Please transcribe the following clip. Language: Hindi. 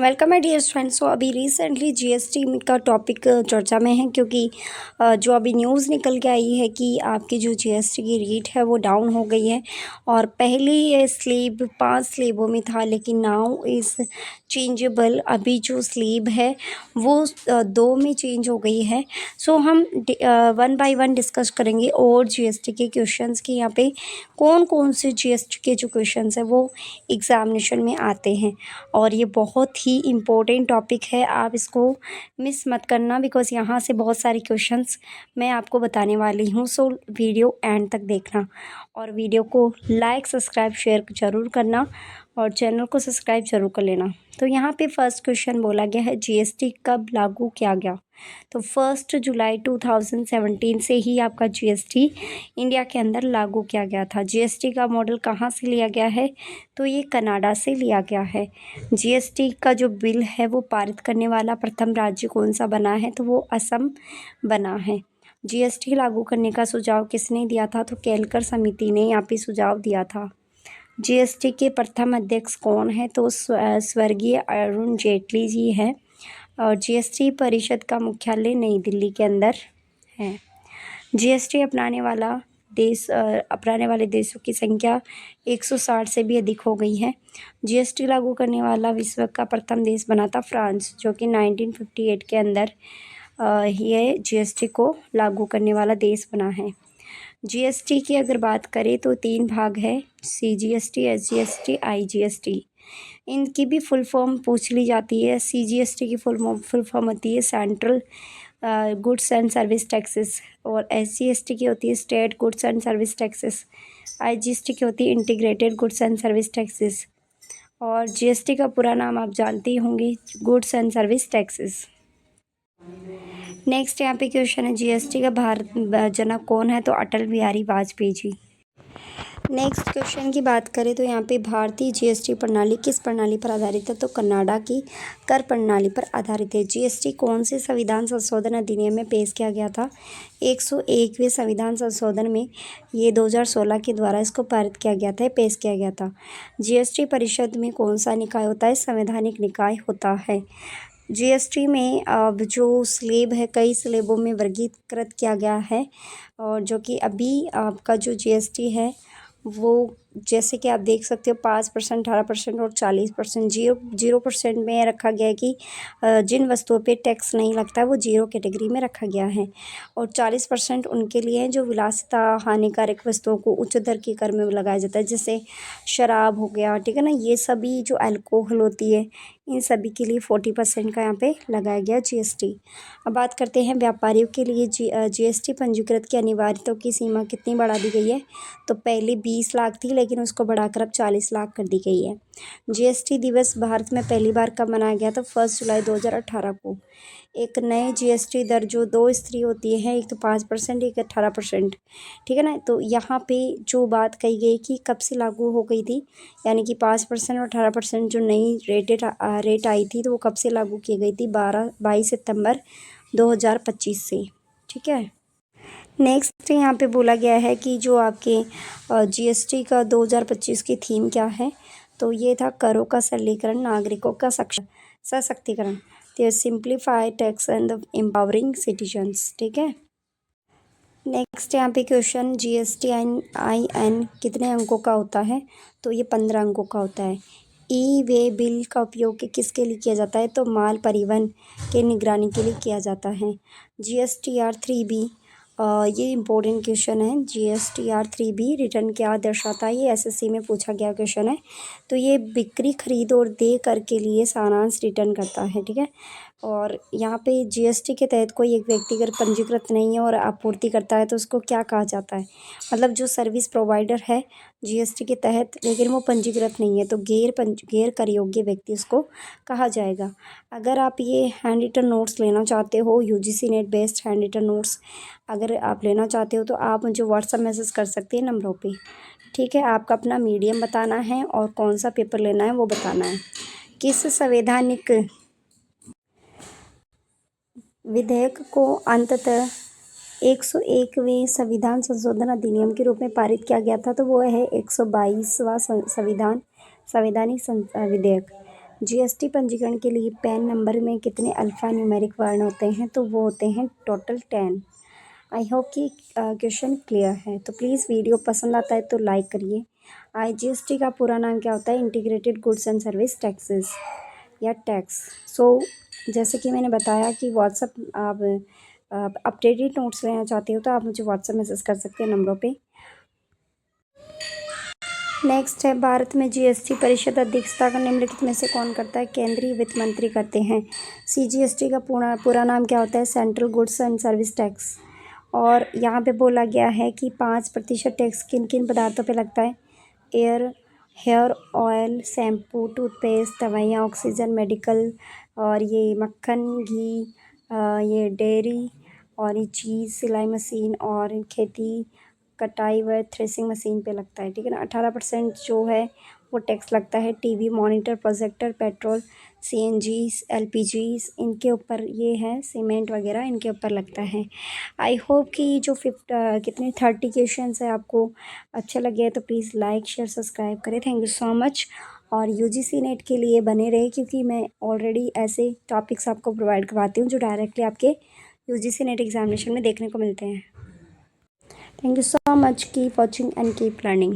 Welcome my dear friends. So अभी रिसेंटली जीएसटी का टॉपिक चर्चा में है, क्योंकि जो अभी न्यूज़ निकल के आई है कि आपकी जो जीएसटी की रेट है वो डाउन हो गई है। और पहले ये स्लैब 5 स्लैबों में था, लेकिन नाउ इज़ चेंजेबल। अभी जो स्लैब है वो 2 में चेंज हो गई है। सो हम वन बाय वन डिस्कस करेंगे और जीएसटी के क्वेश्चंस कि यहाँ पे कौन कौन से जीएसटी के जो क्वेश्चंस है वो एग्जामिनेशन में आते हैं। और ये बहुत ही इम्पोर्टेंट टॉपिक है, आप इसको मिस मत करना, बिकॉज़ यहाँ से बहुत सारे क्वेश्चंस मैं आपको बताने वाली हूँ। सो वीडियो एंड तक देखना और वीडियो को लाइक सब्सक्राइब शेयर ज़रूर करना और चैनल को सब्सक्राइब ज़रूर कर लेना। तो यहाँ पे फर्स्ट क्वेश्चन बोला गया है, जीएसटी कब लागू किया गया? तो 1 जुलाई 2017 से ही आपका जीएसटी इंडिया के अंदर लागू किया गया था। जीएसटी का मॉडल कहाँ से लिया गया है? तो ये कनाडा से लिया गया है। जीएसटी का जो बिल है वो पारित करने वाला प्रथम राज्य कौन सा बना है? तो वो असम बना है। जीएसटी लागू करने का सुझाव किसने दिया था? तो केलकर समिति ने यहाँ पे सुझाव दिया था। जीएसटी के प्रथम अध्यक्ष कौन है? तो स्वर्गीय अरुण जेटली जी हैं। और जीएसटी परिषद का मुख्यालय नई दिल्ली के अंदर है। जीएसटी अपनाने वाले देशों की संख्या 160 से भी अधिक हो गई है। जीएसटी लागू करने वाला विश्व का प्रथम देश बना था फ्रांस, जो कि 1958 के अंदर ये जीएसटी को लागू करने वाला देश बना है। जीएसटी की अगर बात करें तो 3 भाग है, सीजीएसटी, एसजीएसटी, आईजीएसटी। इनकी भी फुल फॉर्म पूछ ली जाती है। सीजीएसटी की फुल फॉर्म होती है central goods and service taxes, और एसजीएसटी की होती है state goods and service taxes. IGST की होती है integrated goods and service taxes. और जीएसटी का पूरा नाम आप जानते ही होंगे, goods and service taxes. Next यहाँ पे क्वेश्चन है, जीएसटी का भारत जनक कौन है? तो अटल बिहारी वाजपेयी जी। नेक्स्ट क्वेश्चन की बात करें तो यहाँ पे भारतीय जीएसटी प्रणाली किस प्रणाली पर आधारित है? तो कनाडा की कर प्रणाली पर आधारित है। जीएसटी कौन से संविधान संशोधन अधिनियम में पेश किया गया था? 101वें संविधान संशोधन में ये 2016 के द्वारा इसको पारित किया गया था, पेश किया गया था। जीएसटी परिषद में कौन सा निकाय होता है? संवैधानिक निकाय होता है। जीएसटी में अब जो स्लैब है कई स्लैबों में वर्गीकृत किया गया है, और जो कि अभी आपका जो जीएसटी है वो जैसे कि आप देख सकते हो 5%, 18% और 40%। 0% में रखा गया है कि जिन वस्तुओं पे टैक्स नहीं लगता है वो 0 कैटेगरी में रखा गया है, और 40% उनके लिए हैं जो विलासिता हानिकारक वस्तुओं को उच्च दर के कर में लगाया जाता है, जैसे शराब हो गया, ठीक है ना, ये सभी जो अल्कोहल होती है इन सभी के लिए 40% का यहाँ पे लगाया गया जीएसटी। अब बात करते हैं व्यापारियों के लिए जीएसटी पंजीकृत की अनिवार्यता की सीमा कितनी बढ़ा दी गई है? तो पहले 20 लाख थी, लेकिन उसको बढ़ाकर अब 40 लाख कर दी गई है। जीएसटी दिवस भारत में पहली बार कब मनाया गया? तो 1 जुलाई 2018 को। एक नए जीएसटी दर जो 2 स्तरीय होती है, एक तो 5%, एक 18%, ठीक है ना। तो यहाँ पे जो बात कही गई कि कब से लागू हो गई थी, यानी कि 5% और 18% जो नई रेट आई थी, तो वो कब से लागू की गई थी? 22 सितंबर 2025 से, ठीक है। नेक्स्ट यहाँ पे बोला गया है कि जो आपके जीएसटी का 2025 की थीम क्या है? तो ये था करों का सरलीकरण, नागरिकों का सशक्तिकरण। तो simplify tax and empowering citizens, ठीक है। नेक्स्ट यहाँ पे क्वेश्चन, जीएसटी आई एन कितने अंकों का होता है? तो ये 15 अंकों का होता है। ई वे बिल का उपयोग किसके लिए किया जाता है? तो माल परिवहन के निगरानी के लिए किया जाता है। जीएसटीआर 3B, ये इम्पोर्टेंट क्वेश्चन है। जीएसटीआर 3B रिटर्न क्या दर्शाता है? ये एसएससी में पूछा गया क्वेश्चन है। तो ये बिक्री, खरीद और देय कर के लिए सारांश रिटर्न करता है, ठीक है। और यहाँ पे जीएसटी के तहत कोई एक व्यक्ति अगर पंजीकृत नहीं है और आपूर्ति करता है तो उसको क्या कहा जाता है? मतलब जो सर्विस प्रोवाइडर है जीएसटी के तहत लेकिन वो पंजीकृत नहीं है, तो गैर कर योग्य व्यक्ति उसको कहा जाएगा। अगर आप ये हैंड रिटन नोट्स लेना चाहते हो, UGC NET based handwritten notes अगर आप लेना चाहते हो तो आप मुझे व्हाट्सअप मैसेज कर सकते हैं नंबरों पे, ठीक है। आपका अपना मीडियम बताना है और कौन सा पेपर लेना है वो बताना है। किस संवैधानिक विधेयक को अंततः 101वें संविधान संशोधन अधिनियम के रूप में पारित किया गया था? तो वो है 122वां संवैधानिक विधेयक। जीएसटी पंजीकरण के लिए पैन नंबर में कितने अल्फ़ा न्यूमेरिक वर्ण होते हैं? तो वो होते हैं टोटल 10। आई होप कि क्वेश्चन क्लियर है। तो प्लीज़ वीडियो पसंद आता है तो लाइक करिए। जीएसटी का पूरा नाम क्या होता है? Integrated goods and service taxes या टैक्स। जैसे कि मैंने बताया कि व्हाट्सअप आप अपडेटेड नोट्स लेना चाहते हो तो आप मुझे व्हाट्सअप मैसेज कर सकते हैं नंबरों पे। नेक्स्ट है, भारत में जीएसटी परिषद अध्यक्षता का निम्नलिखित में से कौन करता है? केंद्रीय वित्त मंत्री करते हैं। सीजीएसटी का पूरा नाम क्या होता है? Central goods and service tax. और यहाँ पे बोला गया है कि 5% टैक्स किन किन पदार्थों पे लगता है? हेयर ऑयल, शैम्पू, टूथपेस्ट, दवाइयाँ, ऑक्सीजन, मेडिकल, और ये मक्खन, घी, ये डेयरी, और ये चीज़, सिलाई मशीन, और खेती कटाई व थ्रेसिंग मशीन पे लगता है। ठीक है ना। 18% जो है वो टैक्स लगता है TV, monitor, projector, petrol, CNG, LPG, इनके ऊपर ये है, सीमेंट वगैरह इनके ऊपर लगता है। आई होप कि जो कितने 30 क्वेश्चंस है आपको अच्छे लगे तो प्लीज़ लाइक शेयर सब्सक्राइब करें। Thank you so much. और यूजीसी नेट के लिए बने रहे क्योंकि मैं ऑलरेडी ऐसे टॉपिक्स आपको प्रोवाइड करवाती हूँ जो डायरेक्टली आपके यूजीसी नेट एग्जामिनेशन में देखने को मिलते हैं। Thank you so much. Keep watching and keep learning.